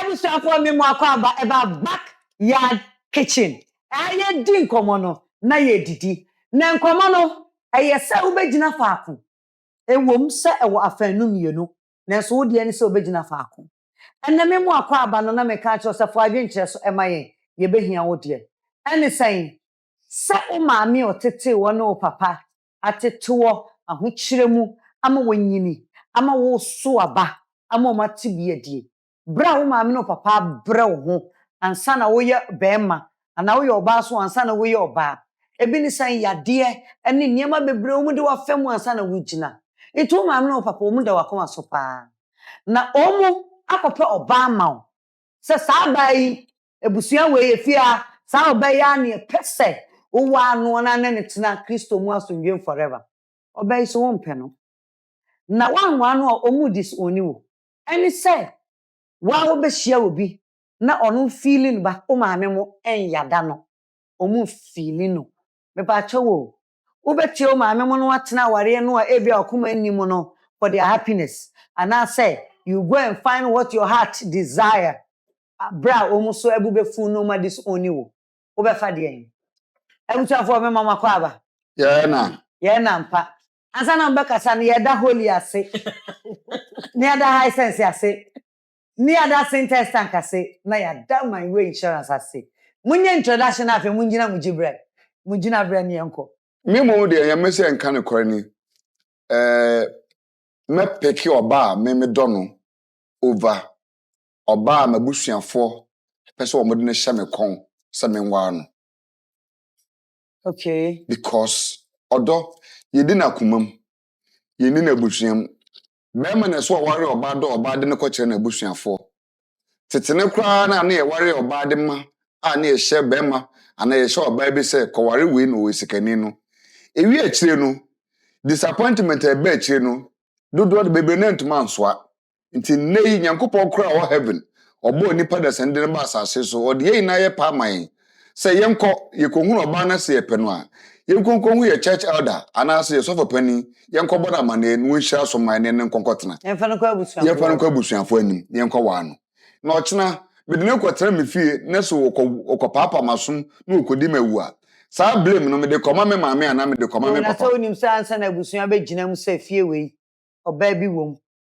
Ebusia for me mo akwa eba backyard kitchen. Aye di nkomo no na ye didi. Na nkomo no eye se ubegina faako. Ewom se ewo afanum yenu. Na so wo de ani se ubegina faako. Enne me mo akwa aba no na me ka cho se fo adwenkyere so emaye ye behia wo de. Ene sen se o maami otete wo no papa atete wo ahokyeremu ama wonyini ama wo so aba ama ma tibie die. Bra wo maami no papa bra wo ho ansa na wo ye bema ana wo ye oba so ansa na wo ye oba. Ebi ni san yade ene niema bebre wo mu de wa fam ansa na wo gina. Etu maami no papa wo mu de wa koma so pa. Na omo akope oba ma wo. Se sa bai ebusua we efia sa oba ya ne pese wo wa no na ne tena Kristo mu asomdwe forever. Oba so wo mpe no. Na wanwa no omu disoni wo. Eni se wa wo be hia obi na onu feeling ba o maame mo enyada no. Omu feeling no. Me pa chewo. Wo be tie o maame mo no atena ware no a ebia okoma anim no for their happiness. And I say you go and find what your heart desire. Bra omu so ebu be fu no ma disoni wo. Wo be fa de en. Ebucha for me mama kwa aba. Ye na mpa. Ansa na mbeka sa ne da holy ase. Ne da high sense ase. Ne da sentence tank ase. Na ya da my way insurance ase. Munye introduction afi munjina mujibre. Mujina bre ne enko. Me mo de ya mese enka ne kore ni. Me peki oba me dono over oba mabusuafo pese wo modene hye me kon se me nwa no. Okay. Because odo yedi na kumam yedi na busuam me na so ware oba do oba de ne ko kire na busuafo tetene kra na na ye ware oba de ma a na ye hye bema ana ye hye oba bi se ko ware we no we sikani no ewi akire no disappointment e ba akire no dodo de bebe na ntuma nsoa nti nei nyankopon kra o heaven obo nipa da sende ne ba asase so ode ye na ye pa man se yenko ye kohunu oba na se ye peno a yenkonkonhu ye church elder ana se ye sofo pani yenko boda mane nu nhia so man ne nkonkotena Yenfa no kwa abusuafo anim yenko wa no na ochena bedene kwotena me fie na so okopapa masom na okodi mawu a sa blame no me de koma me maame ana me de koma me papa na so nim sa ansa na abusua be gina mu se fie we oba bi wom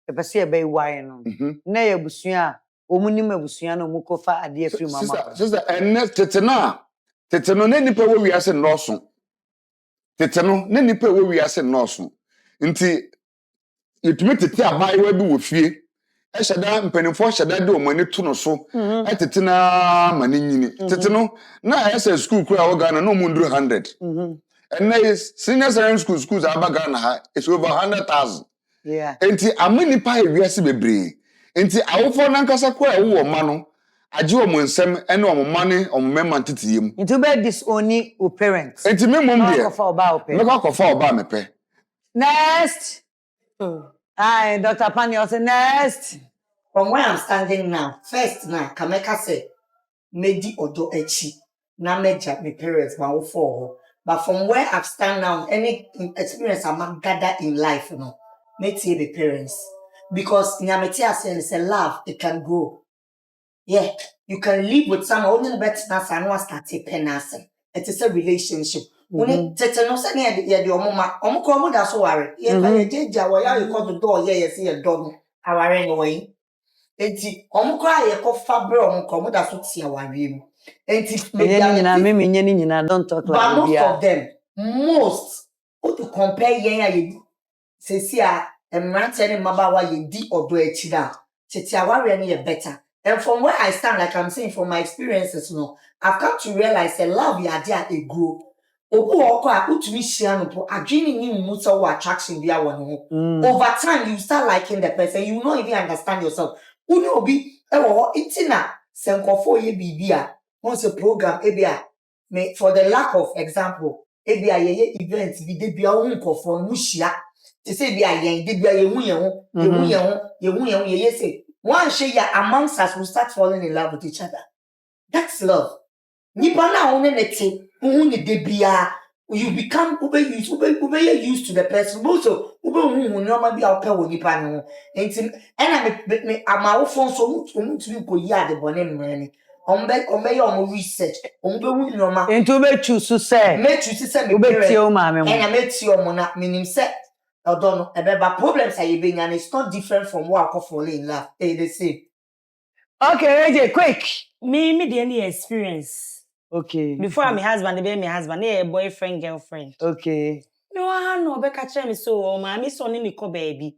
e pese e be wae no na ye abusua omunim abusua no mu kofa ade afiri mama sister enne teteno ne nipa we wiase noso teteno ne nipa we wiase noso nti yetumi tete abai we bi wo fie e hyeda mpanimfo hyeda de omani tu no so etetena mani nyini teteno na esa school kura wo Ghana no munduru 100 enne senior secondary schools aba Ghana ha is over 100,000 yeah enti amani pa wiase bebre enti awofo nankasa kura wo ma no aje o monsem ene o mane o memma titiyem into be disoni o parents enti me mom de me ko fa oba me pe next Hi Dr. Pani also next from where I'm standing now first now Kameka say medi odo echi na meja me parents ma wo for but from where I stand now any experience I'm gather in life no metie the parents because nyameti is a love it can grow. Yeah, you can live with someone only better than someone start a penance. It is a relationship. When tetano say near the omoma that's so worry. Yeah, you call the door, yeah, you see a dog, our anyway. Enti omukra ye ko fabre omuko that's what see our room. Enti maybe don't talk like most of them, most what to compare yen say see a mrante ni mabawa ye di odo echi da. Tete aware ni better. And from where I stand, like I'm saying, from my experiences, I've come to realize that love ya there a grow. Obu okwa utumi share no po adwini ni muta wo attraction bia wo no. Over time you start liking the person, you don't even understand yourself. Uni obi e wo itina senkofo ye bibia. Once a program ebia me for the lack of example, ebia ye events bi de bia wo nkofo mu hia. Te say bia ye de bia ye hu ye say one share amongst us will start falling in love with each other. That's love. Nipa na one neti hu ni de bia you become used to the person. Also, who normal be out with Nipan. And I'm our phone so to go yard the bonnet money. Obey your research. Normal. And to make you so say, Make you see me mamma. and I met your monarch meaning set. I don't know about problems are you being, and it's not different from what I fall in love. They say. Okay, AJ, quick. Me the any experience. Okay. Before I'm husband, be my husband, boyfriend, girlfriend. Okay. No, be catch me so, ma me so ni me ko baby.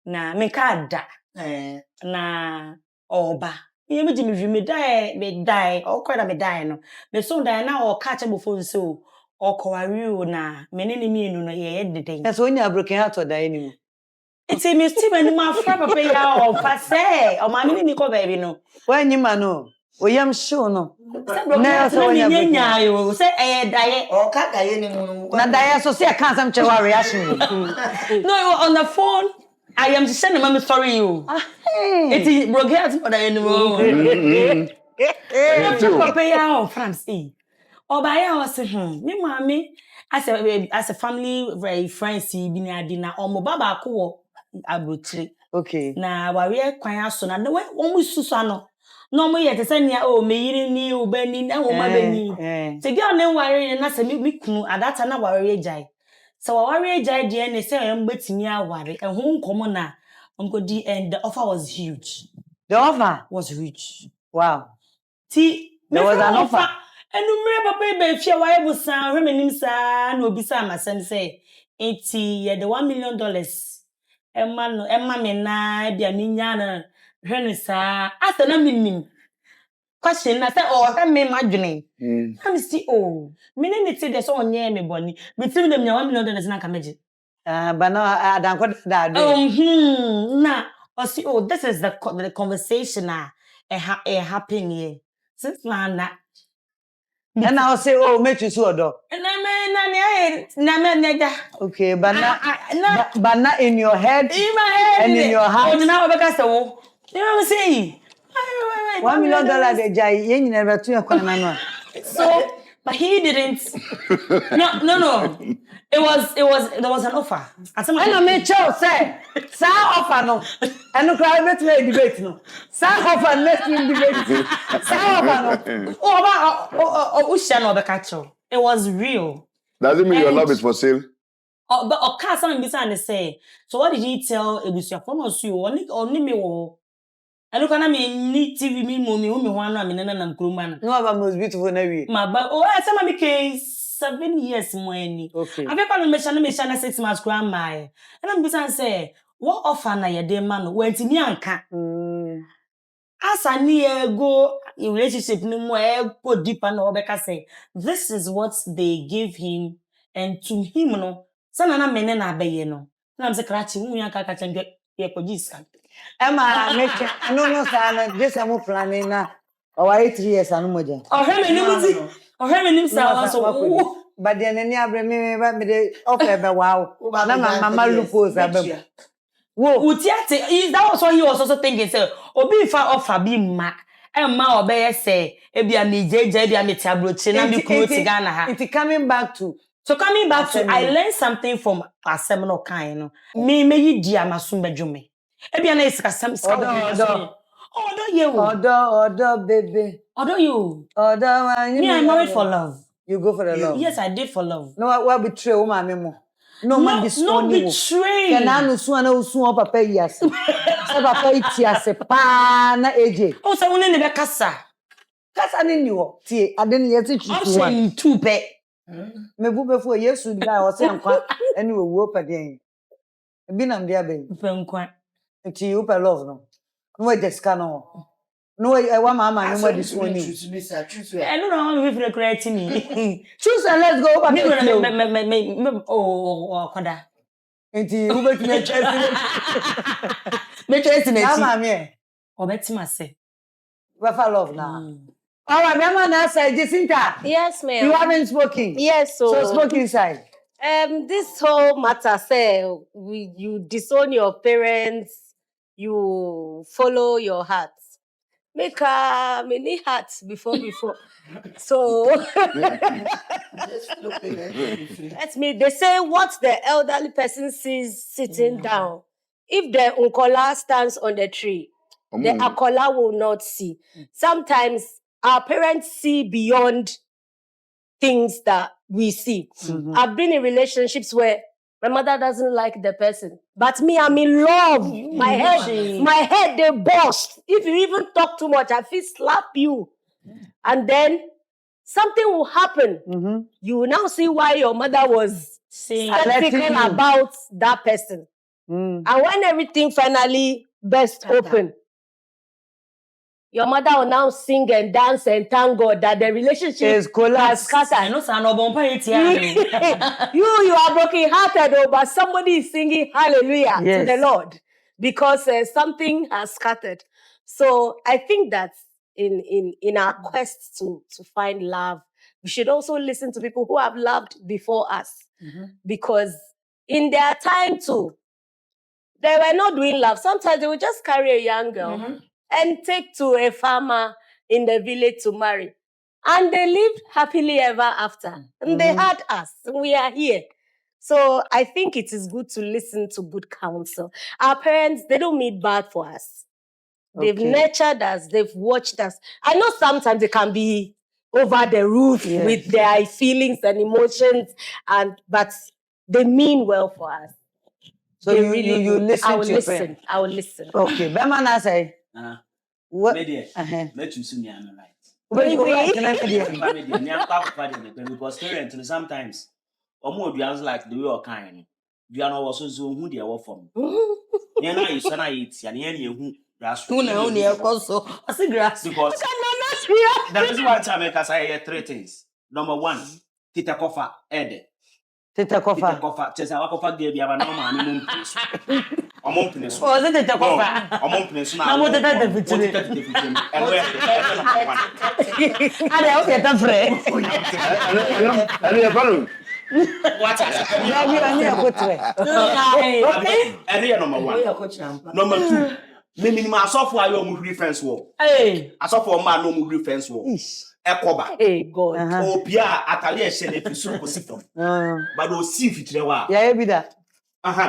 Na me ka da. Na oba. Me me die. O kwa da me die no. Me so die na o catch me phone so. O ko wari na me ne me no ye deden. That's when you're broken heart or die anymore. It's a me still me ma fra papa ya o fa say. O ma me ni ko baby no. When you man no. We am sure no. Na so when you nya yo say die. O ka die ni mu. Na die so say I can't some chewa reaction. No, on the phone. I am sending mommy sorry you. It's broke heart for the anymore. Papa ya on France. Oba ya o se me mama as a family very friends bi ni ade na omo baba ko wo abrotire. Okay. Na ware kwan aso na we omo susu ano. No mo ye te se nia o meyiri ni o bani na o ma bani. Te girl ne ware na se me kunu adata na ware jai. So ware jai de ne se em betimi aware. Ehun komo na di and the offer was huge. The offer was huge. Wow. There was an offer. And papa be fia wa ebusan hwemenim sa na obisa amasem say enti the $1 million emma me na bia minya na hwene sa asa na minim question na say hwe me madwene am see me ne ti de so onye me boni me tim dem nya $1 million na kameje but no adanko da na see this is the conversation happening here since na and I'll say, make you so do. Okay, but not in your head. In my head and in your heart. Oh, now because you know what I'm saying? $1 million they jai yen never to your So, but he didn't. No. There was an offer. I know me chow say, sa offer no. And no crowd let me debate no. Sa offer let me debate. Sa offer no. It was real. Does it mean your love is for sale? But okay, someone be saying say. So what did he tell Ebusia for no you only me wo. I look at me ni TV me mommy who me wana me nana na nkruma. No about most beautiful na we. Ma ba I say ma be 7 years more any. Okay. I be pa no me shana 6 months grandma. And I'm be say what offer na ye dey man went ni anka. Asa ni go relationship no more go deeper no obeka say this is what they give him and to him no sana na mene na abeye no na mse krachi wu yan kaka changwe ye pojisa Emma make no sana just am planning na our 3 years anu moja ohwe nim sa so but then any abre me dey offer be wow na mama lupos abem wo utiate that was what he was also thinking say obi fa offer bi ma emma obeye say ebia me jeje ebia me tiabrochi na me kuro ti Ghana ha it coming back to I learned something from a seminar kind no me yi di amasum bedwome ebia na isika sam odo baby odo you me I married for love. You go for the love. Yes, I did for love. No, what betray o ma memo. No man betray. Kana no so na usu papa yes. Se papa itiase pa na AJ. O se woni ne be kasa. Kasa ni ni wo. Tie ade ne yesi chutu wa. O se two pe. Me bu be fu Yesu di o se nkwa ene wo pa den. Bi nam dia be. Pe nkwa. Ti you per love no. No we just no. No, I want mama no more this one. I don't know how we feel creating me. Choose and let's go over me kwada. Enti who bet me chest. Me chest na ti. Mama me. O bet ma say. We for love now. All right, mama na say Jacinta. Yes, ma'am. You haven't spoken. Yes, so spoke inside. This whole matter say you disown your parents, you follow your heart. make a mini hat before. So let me. They say what the elderly person sees sitting down. If the unkola stands on the tree, the akola will not see. Sometimes our parents see beyond things that we see. I've been in relationships where my mother doesn't like the person, but me, I'm in love. My head, they burst. If you even talk too much, I feel slap you. And then something will happen. You will now see why your mother was skeptical about that person. And when everything finally burst open, your mother will now sing and dance and thank God that the relationship has scattered. I know, son, no bomb You are broken hearted, but somebody is singing hallelujah to the Lord because something has scattered. So I think that in our quest to find love, we should also listen to people who have loved before us, because in their time too, they were not doing love. Sometimes they would just carry a young girl and take to a farmer in the village to marry. And they lived happily ever after. And they had us. We are here. So I think it is good to listen to good counsel. Our parents, they don't mean bad for us. They've nurtured us. They've watched us. I know sometimes they can be over the roof with their feelings and emotions, but they mean well for us. So you listen to your parents? I will listen. Okay. Bemana say. What? Let you see me, I'm right. Because parents sometimes, more do like the way or kind. Do you know what so who they are from? Yana is sana eats and who grass. Who know near also? I see grass. Because that is one time I say 3 things. Number 1, Tita Kofa, Ed. Tita Kofa. Chesa Wakofa gave you a normal. A month. Oh, is it Tita Kofa? A month. Now, what did that do? And where I don't get a friend. what? And number 1. Number 2. Mimi ma asofo ayo mu friends wo. Asofo ma no mu friends wo. Ekoba. Hey God. Obia atale e hye na episu ko sitom. But o si fitire wa. Ya bi da.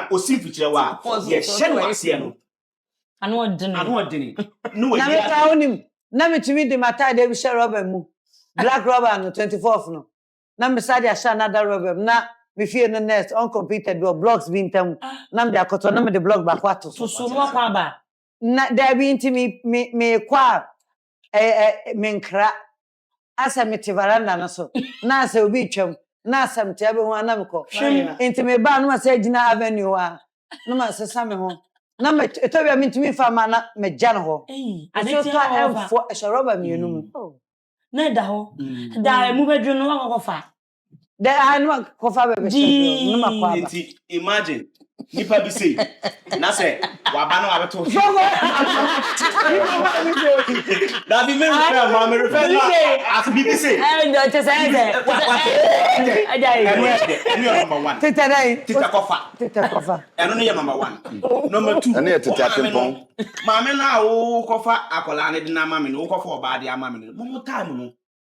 O si fitire wa. Ye hye no ase no. Ano odini. No we. Na me ka onim. Na me tumi de mata de bi share rubber mu. Black rubber no 24th no. Na me sade asha another rubber. Na me fie no next uncompleted blocks bi ntam. Na me de akoto na me de block back wato. So mo kwa ba. Na there be intimi me kwa me nkra asa me tivaranda no so na asa obi twam na asa me tiabe ho na me ko intimi ba no asa gina avenue a no ma sesa me ho na me etobia me intimi fa ma na me gya no ho ade ti enfo ehoroba me enum na da ho da mu bedru no wa kofa da no kofa be be no ma kwa ba Imagine nipa bi say na say waba na wabeto da bi me refer as BBC no te say number 1 Tita Kofa eno no number 1 number 2 ene tete atempon maame na wo kofa akola ne de na maame no wo kofa oba de ama me no mo time no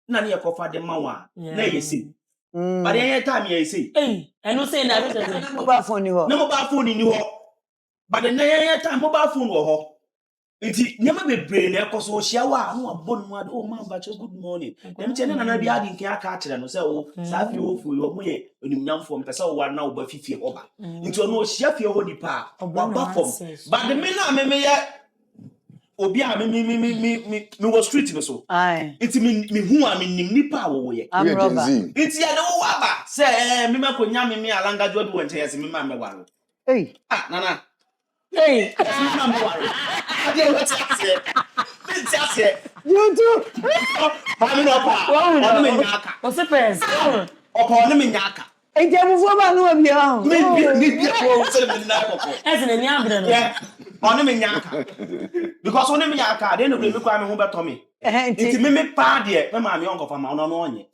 na ne kofa de mawa na yesi but any time you say I know say na mobile phone ni ho no mobile phone ni ho but the time mobile phone wo ho enti nyama be brain e koso hia wa no abon mu ade o man ba good morning dem che na bi ade nke aka akere no say o sa fi o fu yo mo ye onimnyamfo mpesa o wa na o ba fifie oba enti ono hia fie ho nipa wa ba fom but the me na me ye obi a me was street no so enti me hu a me nim nipa wo ye enti ya de wo aba say me makonya me alanga jo de wonte yes me ma me waro nana me ma me waro ade wo tiase me tiase you do ba me no pa o me nyaka o se pes o pa me nyaka enti abufu ba no abi ha me bi wo se me na kokko ese na ni abre no on me nyaka because on me nyaka dey no me kwa me ho beto me enti me pa de me ma me onko fa ma no onye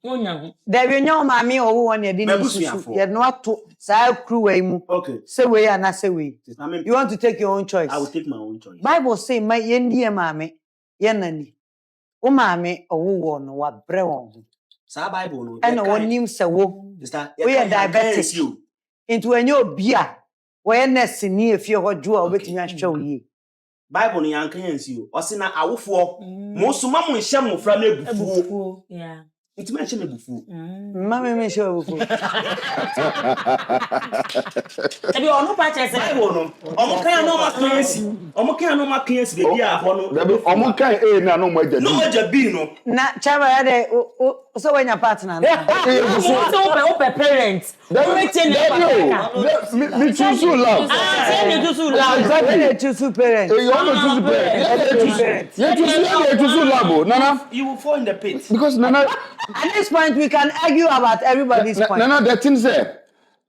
onya ho there be nyo ma me owo won ye dey ye no ato sa kruwa imu say we and say we you want to take your own choice. I will take my own choice. Bible say my ye ndie ma me Yenani. O maame owo no wa bre won. Sa Bible no. And onim se wo. Sister, We are diabetic. Into enye obi a wo ye nurse ni efie hojo a obetumi ahwe wo yi. Bible no yankan yansi o. O se na awofo mo soma mo nhye mo fra na ebufuo. Yeah. Nti me nhye me bufuo. Mama me nhye wo bufuo. Ebi ono pa che se Bible no. Omo kan no ma kan yansi. Omo kan no ma kan yansi bebi a ho no. Dabi omo kan A na no mo agya. No agya B no. Na chama ya de so wanya partner na. Ope parents. Me choose love. Say you choose love. Exactly. You choose parents. You want to choose parents. You choose love. Nana, You will fall in the pit. because Nana, At this point we can argue about everybody's point. Nana, the thing say,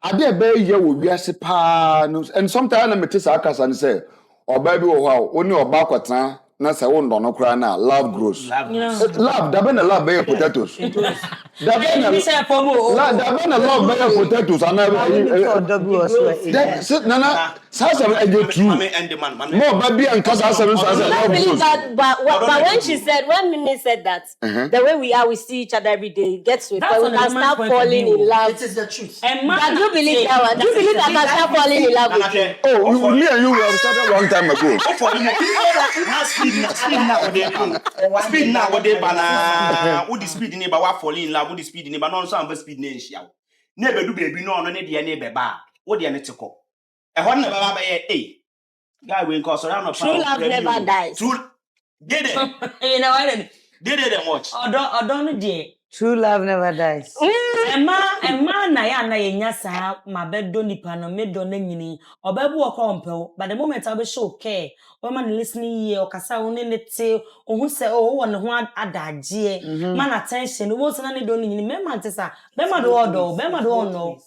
ade be ye wo wiase pa no, and sometimes na mete sa akasa ne say, oba bi wo ha, oni oba kwatena na say wo ndo no kra na love grows. Love, da be na love be potatoes. Da be na love be potatoes and Nana, sasa e true. Mo ba bi an kasa sasa love grows. But when she said, when Mimi said that, the way we are, we see each other every day, it gets to it. But we can start falling in love. It is the truth. But do you believe that one? Do you believe I can start falling in love with you? Oh, me and you have started a long time ago. Speed now what they bana with the speed in about falling in love with the speed in about non some speed nation. Never do baby no no dear neighbor bar. What the anetico? A one never a guy will cause around True love never dies. True did it? you know what? Did it much? Odon de. True love never dies. Emma na ya na yenya saa ma bedo nipa no medo na nyini obabu okompew but the moment I be show care when man listening here okasa woni nete ohun se wo ne ho adaje man attention wo se na ne do nyini me man tesa be ma do odo be ma do ono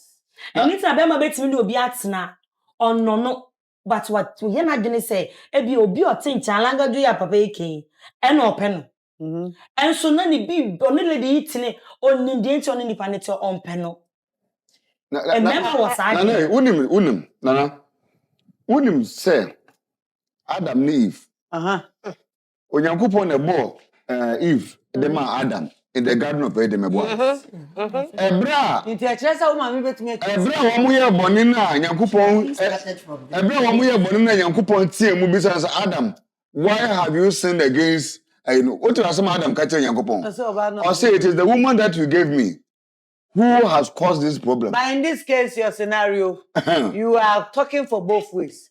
anytime be ma betimi do obi atena ono no but what ye na dwene say ebi obi otincha langadu ya papa eken e na ope no and so na ni bi oni lady itine oni de enti oni nipa nete ompe no remember was I Nana, unim say Adam ni Eve. Onyankopon na bo Eve the man Adam in the garden of Eden mebo. Ebra Nti a kire sa wo ma me betumi a Ebra wo mo ye boni na Nyankopon Ebra wo mo ye boni na Nyankopon tie mu bisa say Adam, why have you sinned against what was some Adam catch Nyankopon? Or say it is the woman that you gave me who has caused this problem. But in this case, your scenario, you are talking for both ways.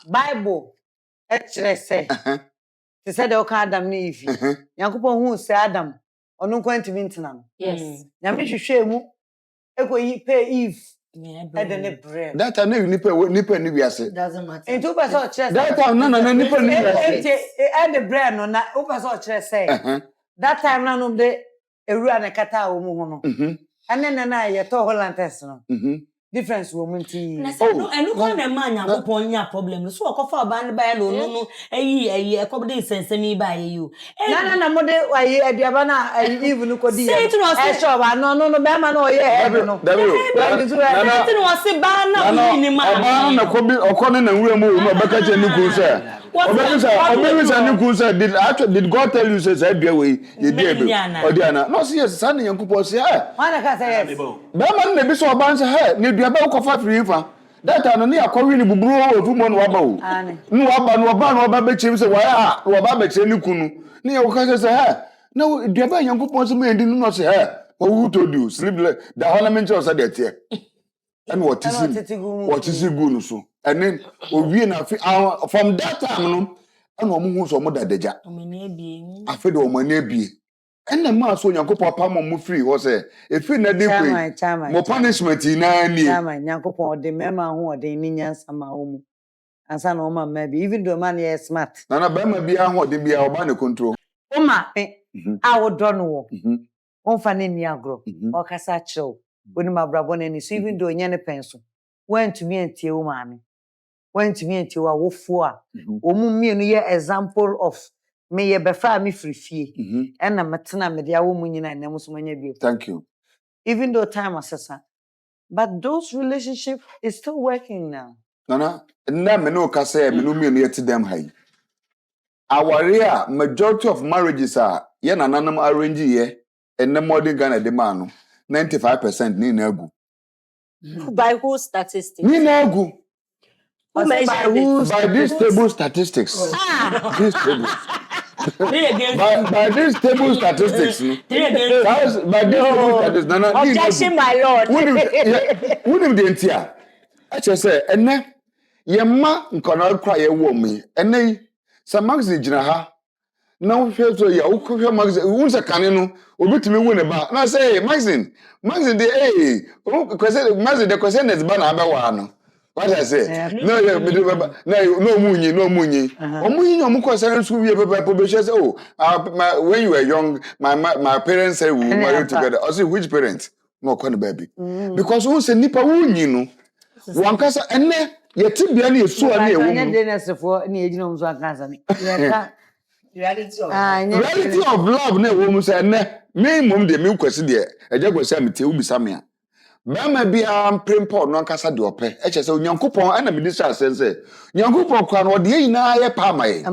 Bible, actually say, they said they Adam ni Eve. Yankupon who say Adam, or no going to Vintinam. Yes. Yamish shame, Eko pay Eve, and then a bread. That time you nipper ni biase. Doesn't matter. And 2% chest. That time no nipper ni biase. And the bread no na 2% chest say. That time na no de eru anekata omu hono. And then na ye to Holland test no. Difference woman ti. Oh, and look on a man Yakopon ya problem. So okofa ban by no eyi ekobde sensemi by you. Na mo de waye aduaba na even ko di. Say to us e sure ba no be ma no ye heavy no. Say to us ba na ni ma. Ba na ko bi okone na nwura mu no beka je ni ku say. Obedi say did God tell you say dua we ye di ebe. Odiana. No say yes san Nyankopon say Why na say yes. Ba ma na bi so oban say ni dua ba ko fa free fa. That time no akọwi ni buburu ofu mo no waba o. No waba be chim say why waba be chim ni kunu. Ni e ko say na dua ba Nyankopon say me ndi no say who told you sleep the ornament was that there. And what is good so. And then we na from that time no and omo hu so mo dadeja. I feel the omo na bie. And the man so Nyankopon pa mo free ho say e free na dey free. Mo punishment na ni. Chama Nyankopon de mema ho de ni nyansa ma omu. Ansa na oma ma bi even though man is smart. Na ba ma bia ho de bia oba ne control. O ma pe a wo do no wo. On fa ne ni agro. O kasa chew. Oni ma brabo na ni so even though nya ne penso. Went to me and tie wo ma me. Went to me and tie wa wo fu a. Omu mienu ye example of me ye befa me frifie. Na metena me dia wo mu nyina na muso manya bi. Thank you. Even though time assessor. But those relationships is still working now. Nana, na me no ka say me no mienu ye ti dem hai. Awaria majority of marriages are ye nananam arrange ye and the modern Ghana demand 95% ni nagu. By whose statistics? Ni nagu. Who measured it? By these table statistics. These tables. by these table statistics. By these table statistics. Nana, objection, my lord. Wouldn't the entire? I just say, and then ye ma nkono cry a woman, and then some magazine jinaha. Now, so ya ukwe magazine, unsa kanino, obitimi win about. And I say, magazine, the magazine, the question is ban abawa. What I say? No, munyi. Omunyi no muko say so we publish say when you were young, my parents said we married together. I say which parents? No kon baby. Because who say nipa wunyi no. Wan kasa enne ye tibia na yesu na ewo. Anya denesefo na ejina mu so akasa ni. Reality of reality of love na ewo mu say enne me mom de me kwasi de eje kwasi amete ubisa me a. Bama bia prempo no nkasa de ope eche se onyankopon ana minister sense nyankopon kwa no de yina ye pa mai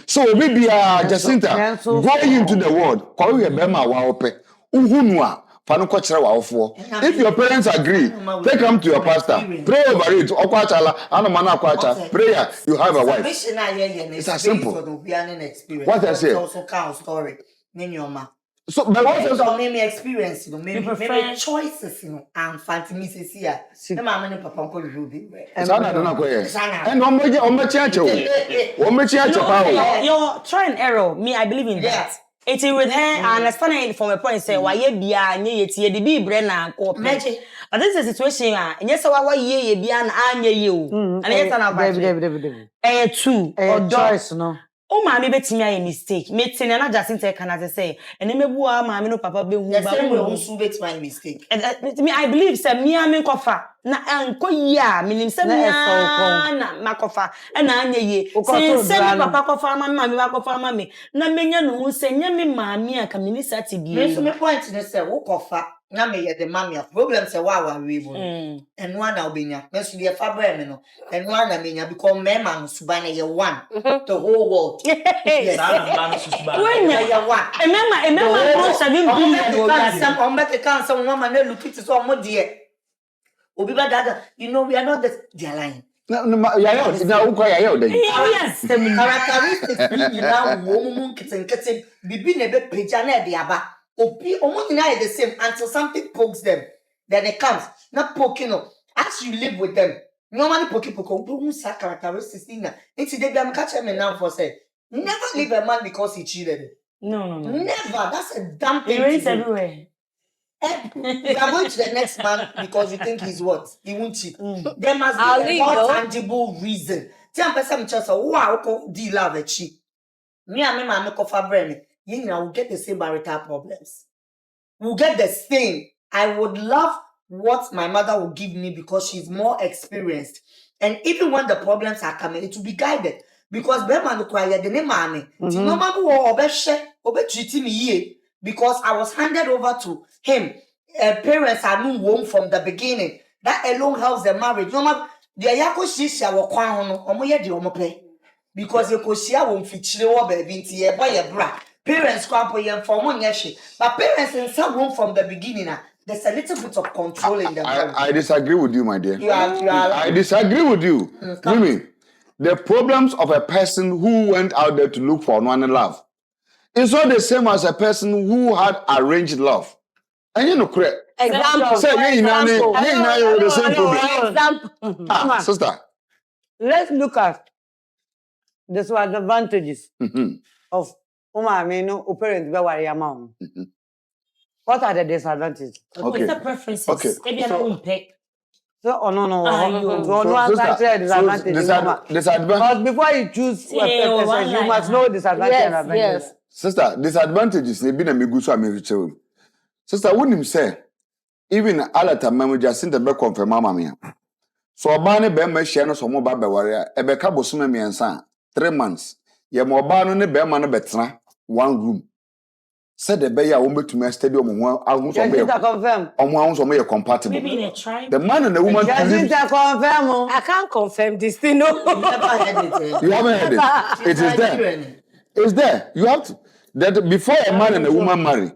so obi bia Jacinta going into the world kwa we bema wa ope uhunu a fa no ko kire wa ofo if your parents agree take them to your pastor pray over it okwachala anoma na akwacha prayer you have a wife it's as simple what I say also count story ninyoma. So, but what me experience, maybe choices, and fancy me say here. The mama and papa uncle Ruby. And you're trying error. Me, I believe in that. It's with her, I understand it from a point. Say, why ye be a near the be brenna or magic. But this is a situation. And yes, why ye be an anya you. And yes, I'm two or choice, no. Oh, mammy, bet me a mistake. Meeting and Jacinta can say, and then maybe mammy no papa be who bet my mistake. And me, I believe, said me, I'm in coffer. Na uncle, ya, meaning seven macofa, and I ye. Say, papa coffer, mammy, macofa, mammy. Na menya no say, yammy, mammy, a community to be. There's no point in a walk offer. Na me the mammy of problems a wow we and one albania. Must be a fabremino, and one amina become memman subana ye one. The whole world. Yes, when you're one. Remember, some woman look at so more dear. Obi Dada, you know we are not the dear line. No, yes, characteristics be now woman kitten, be never pejana diaba. Opi omunina the same until something pokes them. Then it comes. Not poking up. As you live with them, normally poking characteristics in that. It's the damn catch me now for say. Never leave a man because he cheated. No. Never. That's a damn thing. It is everywhere. You are going to the next man because you think he's what? He won't cheat. There must be a more tangible reason. Tell person just wow, deal love a cheat. Me and my mama cover brain. You know, we'll get the same marital problems. We'll get the same. I would love what my mother will give me because she's more experienced. And even when the problems are coming, it will be guided. Because Bema no kwaya the name money. No matter what treating me here because I was handed over to him. Parents are no home from the beginning. That alone helps the marriage. No matter the yako shisha wa kwa hono omoye di omope. Because you could see I won't feature or baby into by your bra. Parents come for one yeshi, but parents in some room from the beginning. There's a little bit of control in them. I disagree with you, my dear. I disagree with you. Mimi, the problems of a person who went out there to look for one love is not the same as a person who had arranged love. And you know, correct. Example. Say, you know the same problem. Sister. Let's look at the disadvantages of parents be worry amount. What are the disadvantages? Okay. What's the preferences? Okay. Maybe I don't pick. So, disadvantage. But before you choose a person, you must know disadvantage and advantage. Yes. Sister, disadvantages they been a migusu amiviche. Sister, wouldn't him say even alata mama Jacinta be confirm mama me. So obane be ma hia no so mo ba be ware e be ka bosome miensa 3 months. Ye mo ba no ne be ma no betena one room. Said the bear won't be to my stadium. I won't confirm. On compatible. Maybe in a tribe. The man and the woman. I can't confirm this thing. No. You never heard it. You haven't heard it. It is there. It's there. You have to. That before a man and a woman marry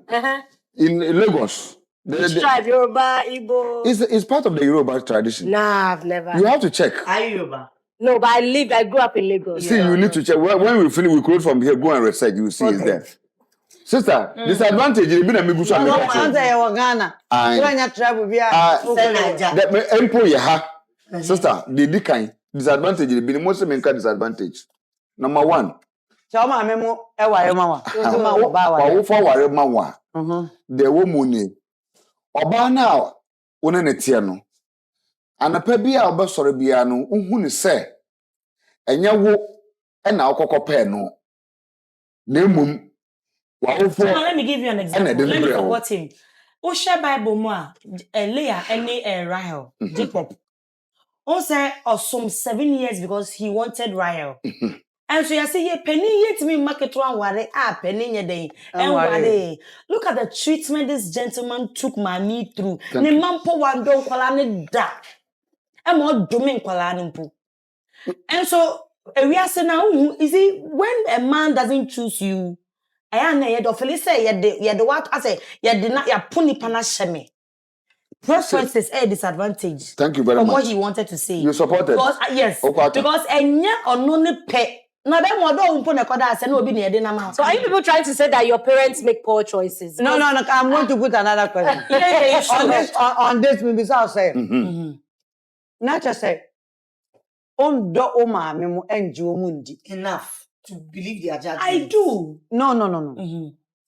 in Lagos. Which tribe? Yoruba, Igbo? It's part of the Yoruba tradition. Nah, I've never. You have to check. Are you Yoruba? No, but I grew up in Lagos. See, you need to check. When we finish, we close from here, go and research, you will see it's there. Sister, disadvantage, you've been a mibu so Ghana. Sister, the kind disadvantage, you've been most main disadvantage. Number one. The woman. Oba na one ne tie no anapa bia obesore bia no uhu ne se enye wo e na okokope no na emum wa wo for. Let me give you an example. Let me forget him. O share Bible mo a Leah any Rahel Jacob. On say some 7 years because he wanted Rahel. And so you say, yeah, penny yet me market one worry, penny ye day. And worry. Look at the treatment this gentleman took mommy through. Ne mampo one don't call da. And more domain call. And so we are saying now, you see, when a man doesn't choose you, I am head of say, yeah, the what I say, yeah, did not ya puni panasheme. Preferences a disadvantage. Thank you very much. From what he wanted to say. You supported. Because yes, because enya or no pay. So are you people trying to say that your parents make poor choices? No. I'm going to put another question. on this, maybe I'll say. Not just say. Enough to believe their judgment. I do. No.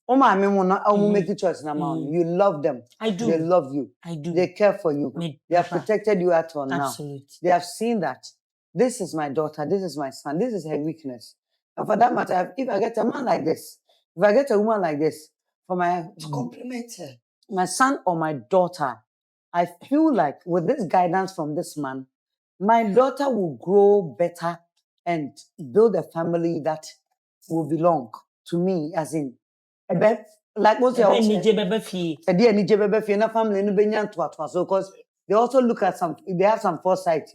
Oma make the choice now. You love them. I do. They love you. I do. They care for you. They have protected you at all now. Absolutely. They have seen that. This is my daughter. This is my son. This is her weakness. And for that matter, if I get a man like this, if I get a woman like this, for my to compliment her, my son or my daughter, I feel like with this guidance from this man, my daughter will grow better and build a family that will belong to me, as in like what's your family because they also look at they have some foresight.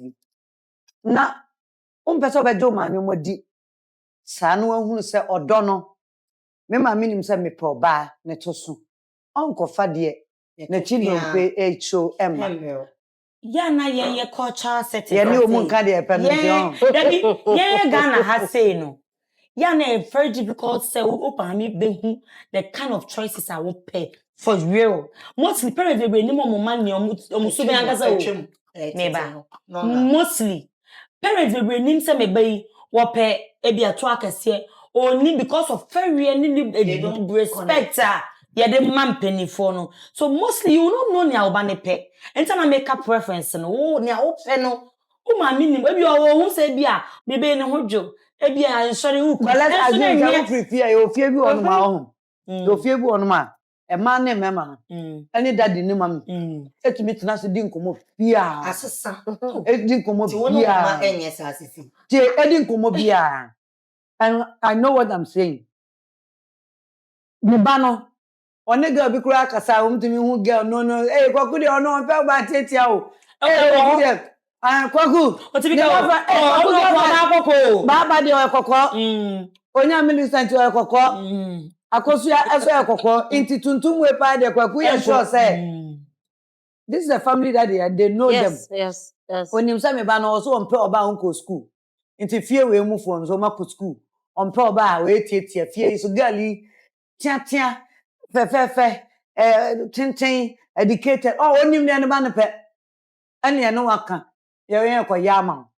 Na person be do ma me modi sa no ahunu se odo no me ma me nim se me pro ba ne to so onko fa de na chinompe echo emma ya na ye culture setting ye ni omu nka de pe no Dabi ye Ghana ha say no ya na very difficult say open me behu the kind of choices I will pay for real. Mostly parents they be ni mo man ni omu so be angasa o neba mostly parents will name some baby wape ebi ato akese only because of very any respect yeah the man penny for no. So mostly you don't know nya oba ne pe enta na make up preference no o nya o pe no o ma minim ebi o hu say bia bebe ne hojo ebi a sorry who but let's agree that we fear you fear bi on ma ho you fear bi on ma e man ne mema any daddy ni mam etimi tena se di nkomo bia asesa edi nkomo bia enyesa asisi je edi nkomo bia and I know what I'm saying me ba no one girl bi kura kasa umtimi hu girl no kwaku de ono pe ba tetia o kwaku otibi ka baba de okoko onya minister o okoko akosu eso ekoko inti tuntum we pa de kwaku ye sure say this is a family that they know them. Yes. When him say me ba no so on pe oba unko school inti fie we mu fo so mako school on pe oba we tietie fie so gali tia fe tintin educated onim ne ba ne pe ene no waka ye ko yama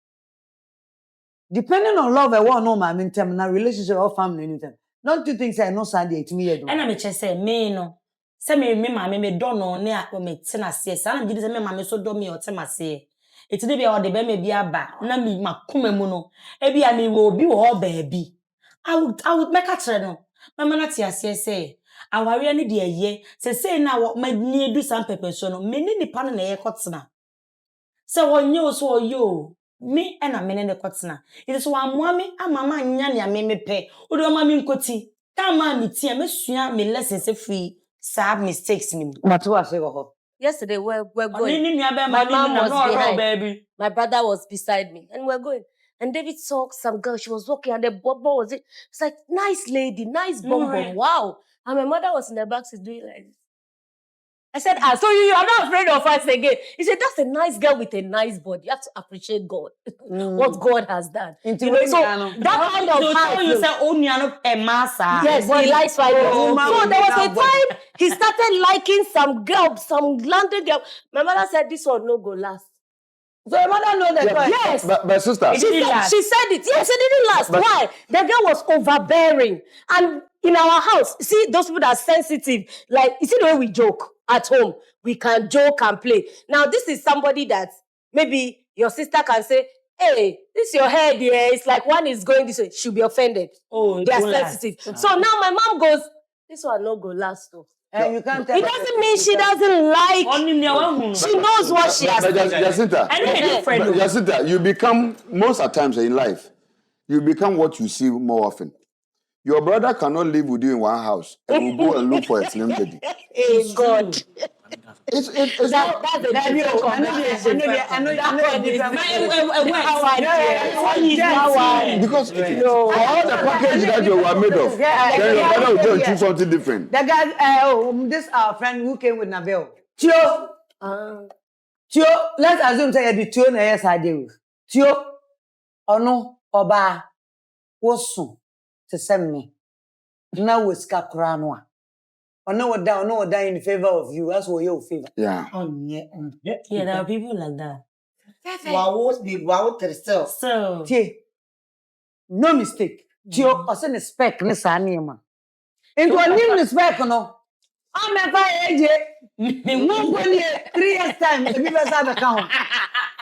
depending on love e one no ma mentem na relationship or family anytime. Not two things I know Sunday it me yedo. And me say me no. Say me ma me do no ne a me tena se. Sa na gidi say me ma me so do me o tema se. Eti de bia o de be me bia ba na me makoma mu no. E bia me wo obi wo baabi. I would make a try no. Mama na ti ase say aware ne de ye. Say na ma ni edu sam pepe so no. Me ni nipa no na ye kotena. Say wonye so yo. Me and a menene kotena. It is one mommy and mama nyanya me pe. Udo mama nkoti. Kama mi tia me sua me lessons free. Sad mistakes me. Matwa say go. Yesterday we're going. My mom was behind. My brother was beside me and we're going. And David saw some girl. She was walking, and the boy was it. It's like, nice lady, nice bum bum. Wow. And my mother was in the back, she's doing like this. I said, so you are not afraid of us again. He said, that's a nice girl with a nice body. You have to appreciate God, what God has done. So that kind of heart. You say, yes, he likes fighting. So there was a time he started liking some girl, some London girl. My mother said, this one no go last. So your mother know that. Yes. But sister. She said it. Yes, it didn't last. Why? The girl was overbearing. And in our house, see, those people that are sensitive, like, you see the way we joke at home. We can joke and play. Now, this is somebody that maybe your sister can say, hey, this is your hair there. It's like one is going this way. She'll be offended. Oh, they are sensitive. So now my mom goes, this one no go last though. You can't tell. It doesn't mean she doesn't like. She knows what she has. Jacinta, you become, most of the times in life, you become what you see more often. Your brother cannot live with you in one house and will go and look for a slim lady. Hey, God. It's not. That's a different conversation. Because all the package that you were made of, then your brother will go and choose something different. The guy, this our friend who came with Nabel. Tio, let's assume say the Tio na yes I do. Tio, ono oba wosu to send me. Now we ska krano. Ono woda in favor of you. That's what your favor. Yeah. Yeah, there are people like that. So, no mistake. Tio, I send a spec ne sanima. Into a new spec no. I'm a fire me won't go near 3 years time. The people have account.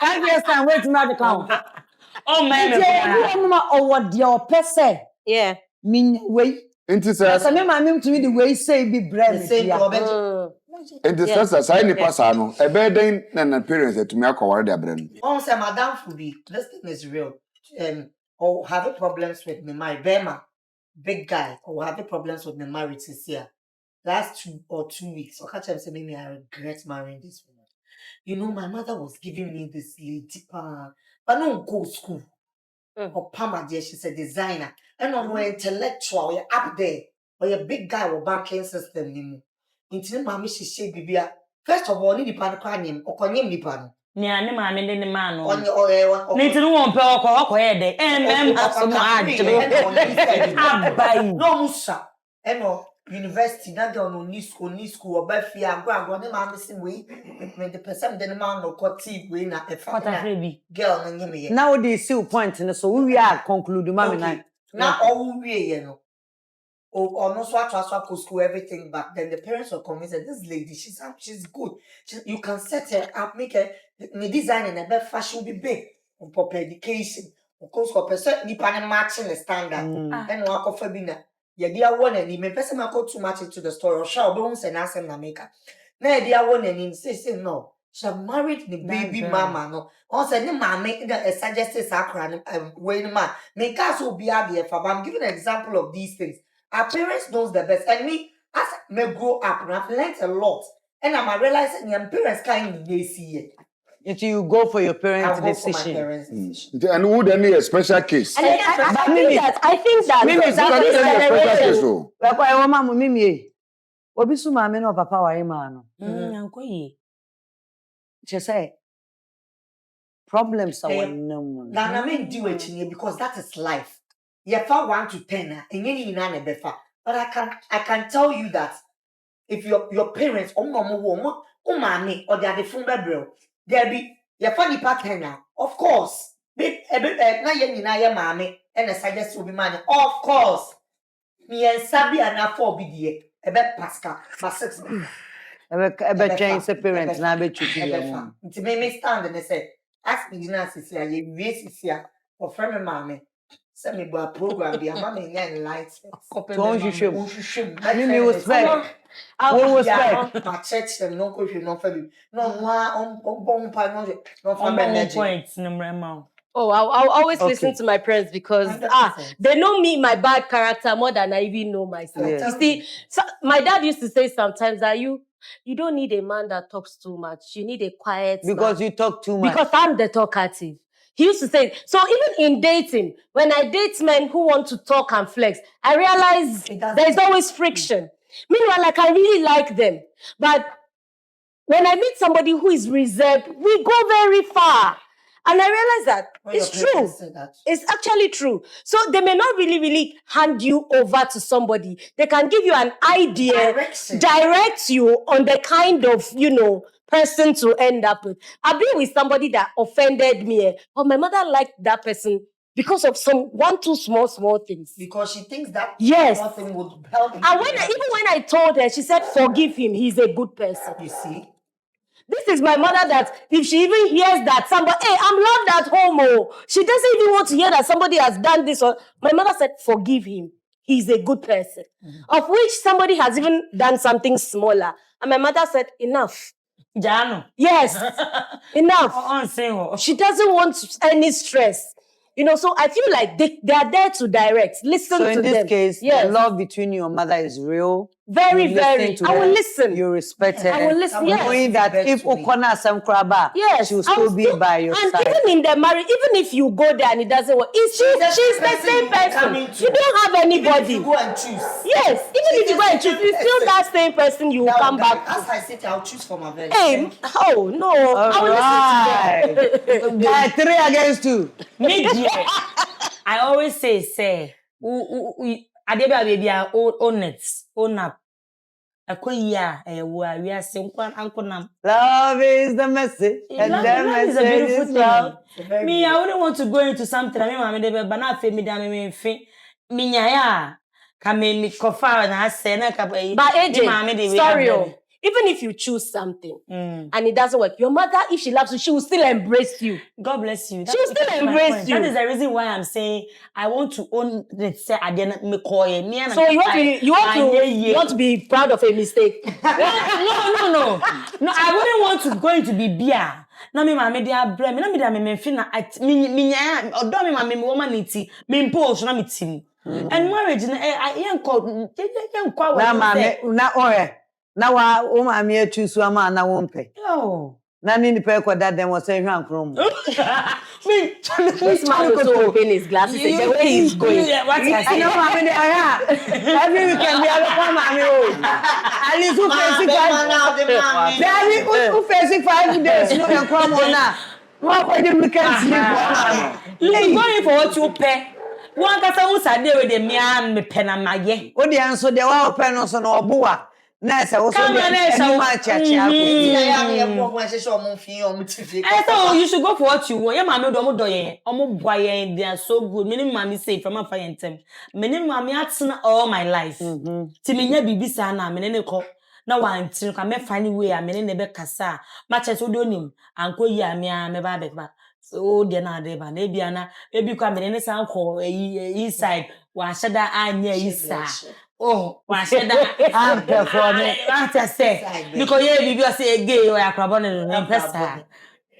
5 years time. Wait to my account. oh man, Or what your person? Yeah. Mean way. Into That's a name to me the way say be bread. Into says I need pass ano. A bed and appearance to me acquire their brain. Oh, say Madame Fubi, this thing is real. Or having problems with me, my Bema, big guy, or having problems with me marriage this year. Last 2 weeks, or catch him say, maybe I regret marrying this woman. You know, my mother was giving me this lady, but no go school. Or Pama, dear, she's a designer. And on my intellectual, you're up there, or you're a big guy or banking system. Until mommy, she said, Bibia, first of all, need the pan cranium or conim the pan. near the man in the man. On your Need to know one per head. And no, sir. And university, not on new school, or Beffia, grandma, mamma, same way. The person, then man, or got tea, we not a girl, and me. Now they see point in so we are conclude mommy now all we you know. Almost what to school, everything, but then the parents were convinced that this lady, she's good. You can set her up, make her the design and the fashion will be big. On proper education, of course, for person, you can matching the standard. And walk of Fabina. Yeah, dear one, and he may person go too much into the story or shall bones and ask him to make her. Nay, dear one, and insist no. She married the baby mama, no. Also, the man making a suggested sacral way man. Make us will be out there. I'm giving an example of these things. Our parents knows the best. And me, as I may grow up, and I've learned a lot. And I'm realizing your parents can't see it. If you go for your parents' I'll go for my decision. parents' decision. And would there be a special case? And I think that Special case, so. Like I want Mimi. Obi su mama no papa wa ima no. She say problems are one. Now I mean do it because that is life. You have 1 to 10, and you but I can tell you that if your parents or mommy or they are the phone bro, there be your funny partner, of course. Mommy and a suggest will be money, of course. Me and Sabi and I 4 BDA, a bet Pascal, my 6 Ebe change the parents na be chuki. Nti me stand and say, ask me Nancy say you raise here for friend mommy. Send me a program be a mommy in lights. Don't you should. I mean, you respect. I will respect. My church and no go no for you. No on points no. Oh, I'll always listen to my parents because they know me, my bad character more than I even know myself. Yes. You see, so my dad used to say sometimes that you don't need a man that talks too much. You need a quiet Because man. you talk too much. Because I'm the talkative. He used to say it. So even in dating, when I date men who want to talk and flex, I realize there's always friction. Meanwhile, like I really like them. But when I meet somebody who is reserved, we go very far. And I realize that it's true. It's actually true. So they may not really hand you over to somebody. They can give you an idea, direct you on the kind of, person to end up with. I've been with somebody that offended me, but my mother liked that person because of some one, two small things. Because she thinks that small thing would help. And even when I told her, she said, forgive him. He's a good person. You see? This is my mother that if she even hears that somebody, hey, I'm loved at home, she doesn't even want to hear that somebody has done this. Or my mother said, forgive him. He's a good person. Of which somebody has even done something smaller. And my mother said, enough. Jano. Yes, enough. She doesn't want any stress. So I feel like they are there to direct. Listen to them. So in this case, the love between you and mother is real. Very. I will listen. You respect her. I will listen. Yes. Knowing that if Okona Sam Kraba, she will still be by your and side. And even in the marriage, even if you go there and it doesn't work, she's the same person. You don't have anybody. Even if you go and choose. Yes, even if you go and choose, it's still that same person you will come back. As I said, I'll choose for my very. Hey, oh no. I will listen to them. 3 against 2. Media. I always say, Adeba baby own up. We are saying, love is the message, and the love is a message beautiful is love. Me, I wouldn't want to go into something. I mean, I'm the banana me down me Minya, come me kofa and I say, but AJ, sorry. Even if you choose something and it doesn't work, your mother, if she loves you, she will still embrace you. God bless you. She will still embrace you. That is the reason why I'm saying I want to own the say I didn't make call you. So you want to be proud of a mistake. No. No, I wouldn't want to go into be beer. Na me mama dey abra me na me dey me mfi na me odo me mama me woman niti me impose na me tim. And marriage na yenko na oye. Na wa mama e choose ama na wo mpe. Oh. Na ni nipa ekoda dem was say hwan krom. Me this man is so open his glasses and the way he's going. I know mama dey every weekend we are come mama at least who facing 5 days no can come on now. What for the weekend sleep? You going for what you pay. One kasa who sade we dey me an me pe na maye. O dey anso dey wa open no so no oboa. Na say wo so dey ma chacha so you should go for what you want. Your mama do omo do yen. Omo boy yen they are so good. Many mommy say from afa yen tem. Many mommy atena all my life. Ti me nya bibi sa na me ne ko. Na wan tin ka me find way a me ne be kasa. Ma che so do nim. Anko yi a me ba be ba. So de na de ba. Na bia na ebi kwa me ne san ko inside. Wa shada anya isa. Oh, why said that? I'm performing. I say because you be say gay or akrabon no pesa.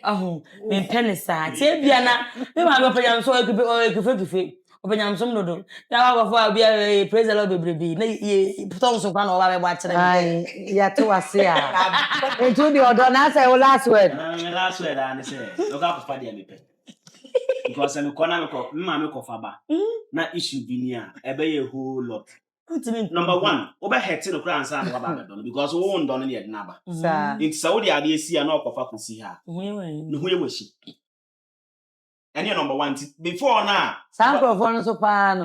Oh, me penisa. Tie bia na me ma go panyam so ekufe. Opanyam so no do. Na wa go bia praise the Lord bebrebe. Na ye put so kwa na wa be kire. Ai, ya to ase a. Into the order na say last word. Last word I say. Look up for dia me pe. Because I'm corner me faba. Na issue bi ni a ebe a whole lot. Number 1, over head no kra ansa na ba don because wo ndon na ye na ba. Nti Saudi ade esi a na okofa kosi ha. No hu ye washi. Any number 1 before na. Sample for no so pa no.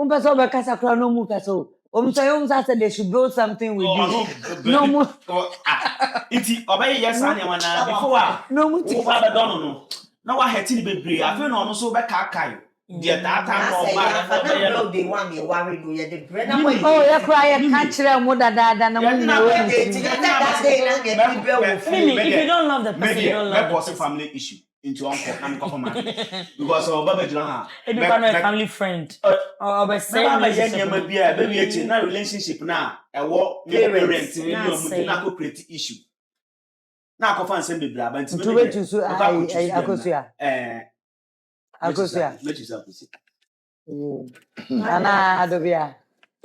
Person be kasa kra no mu kasa o. Say they should build something with you. No more. Nti obey yes anya wana before no mu ti ba don no. Na wa head ni bebre afi no so be ka kai. Dear that time no they want me worry do you the bread oh you cry catch them with that na if you don't love the person you don't love the family issue into uncle and couple because of baba jina it become a family friend or be say baby na relationship na ewo parents ni omu na co create issue na akofa nsem bebre abanti to wait to so akosua Akosia. Let yourself see. Nana Adobia.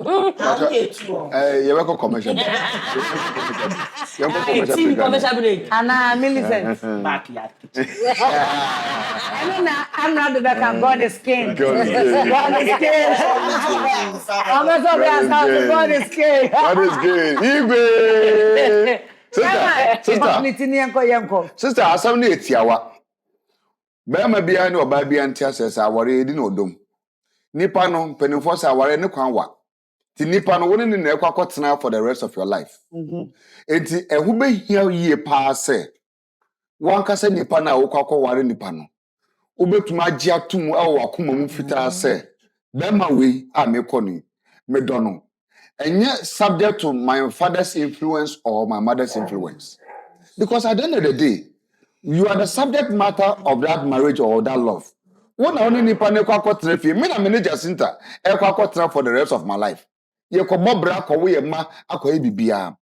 You welcome commercial. Team commercial break. Anna Millicent. Backyard. I'm not the back and God is king. God is king. God is king. God is king. God is king. Sister, asam na etiawa. Bema bia ne oba bia ntia sesa awore edi na odom. Nipa no penifo sa awore ne kwan wa. Ti nipa no woni ne na ekwa for the rest of your life. Enti ehu be hia yie pa se. Wan kasa nipa na wokwa ware nipa no. Obetuma agye atum ewo akoma mu fita se. Bema we a mekoni me dono. Enye subject to my father's influence or my mother's influence. Because at the end of the day, you are the subject matter of that marriage or that love. When I only nipa ne kwa trefi, me na manager center, e kwa for the rest of my life. Ye ko bobra ko we ma akoye bibia.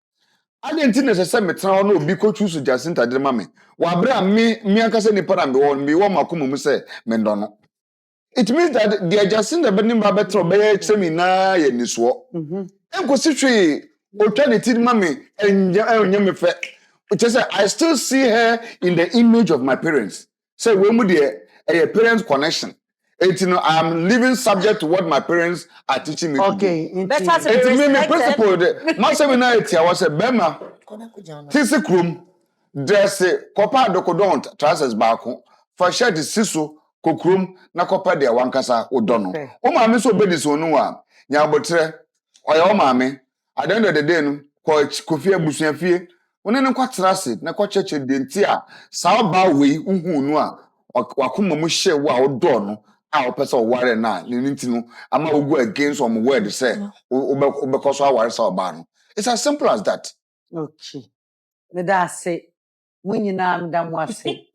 Ade nti ne sese metra no obi ko choose Jacinta de ma me. Wa bra me ankase nipa na me wo makoma mu se me ndono. It means that the Jacinta be nimba betro be chemi na ye niso. Enko sitwe otwa ne ti ma me enye me fe. I still see her in the image of my parents. So when we a parents connection. I am living subject to what my parents are teaching me. Okay. Better to It's be me respected. principle. My seminar I was a bema. Tisi krum. Dress kopa dokodont trousers bako. For shirt sisu kokrum na kopa de wankasa odono. O ma me so be this one wa. Nya botre. Oya o ma me. At the end of the day no kofi abusua fie. Wone ne kwatena se na kwacheche de nti a saa ba we uhu nu a wakoma mu hye wo a odo no a opese o ware na ne nti no ama ogu against some word say obekoso aware sa oba no. It's as simple as that. Okay. Me da say munyina mdam wase.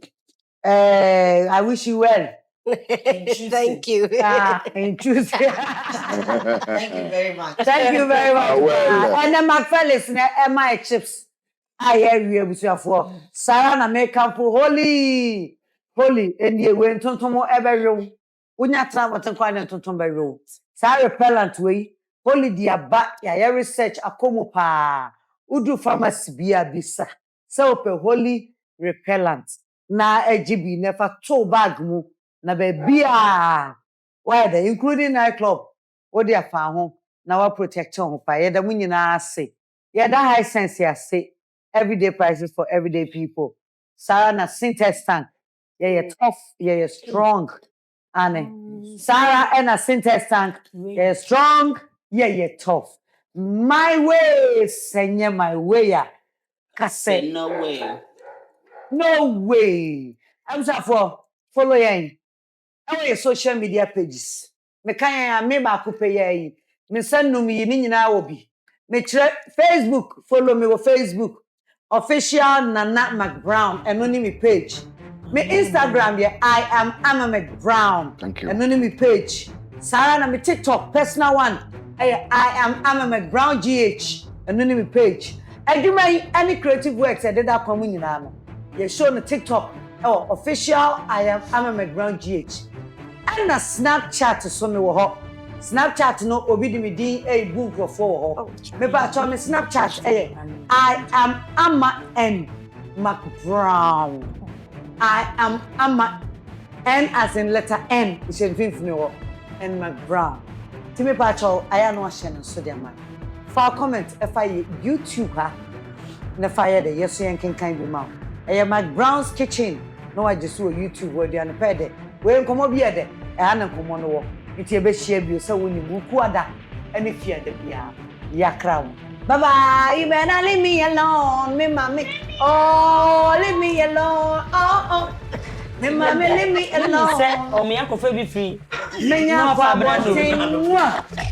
I wish you well. Thank you. Introduce. Thank you very much. Thank you very much. Well. And the McFellis na my chips. I hear you for Sarah na make up holy and ye went tontomo every room. Unya travel to quite a tonton by room. Sarah repellent way, holy dear back ya research a como pa. Udu pharmacy bia bisa. So pe holy repellent. Na EGB never to bag mu na be bia. Why the including nightclub. What they found home. Now our protection pa. Yeda munyina say. Yeda high sense ya say. Everyday prices for everyday people. Sarah na Syntex tank. Yeah, tough. Yeah, strong. Anne. Sarah and a Syntex tank. Yeah, strong. Yeah, tough. My way, senye my way ya. Kase. No way. No way. I'm sorry for follow yen. I want your social media pages. Me kanya me ba ko pe yen. Me send no me ni nyina obi. Me Facebook, follow me on Facebook. Official Nana McBrown, anonymous page. My Instagram, yeah, I am Ama McBrown. Thank you. Anonymous page. Sarah na my TikTok, personal one. I am Ama McBrown GH. Anonymous page. I do my any creative works. I did that coming in Ama. You show on TikTok. Oh, official. I am Ama McBrown GH. And a Snapchat so me wo Snapchat no obi di me din e book for ho. Me ba to me Snapchat I am Ama McBrown. I am Ama N as in letter N which is me wo and McBrown. Ti me ba to aya no ahye no so dia man. For comment if I YouTube ha na fire the yes yen kan bi ma. McBrown's kitchen no I just do YouTube where they are pede. We nkomo bi e de na nkomo no wo. Iti ebe share bio se woni buku ada ene fia de bia yakra wo. Bye bye. You better leave me alone, me mommy. Oh, leave me alone. Oh. Me mommy leave me alone. Say, oh me akofo bi free. Me nya fa body.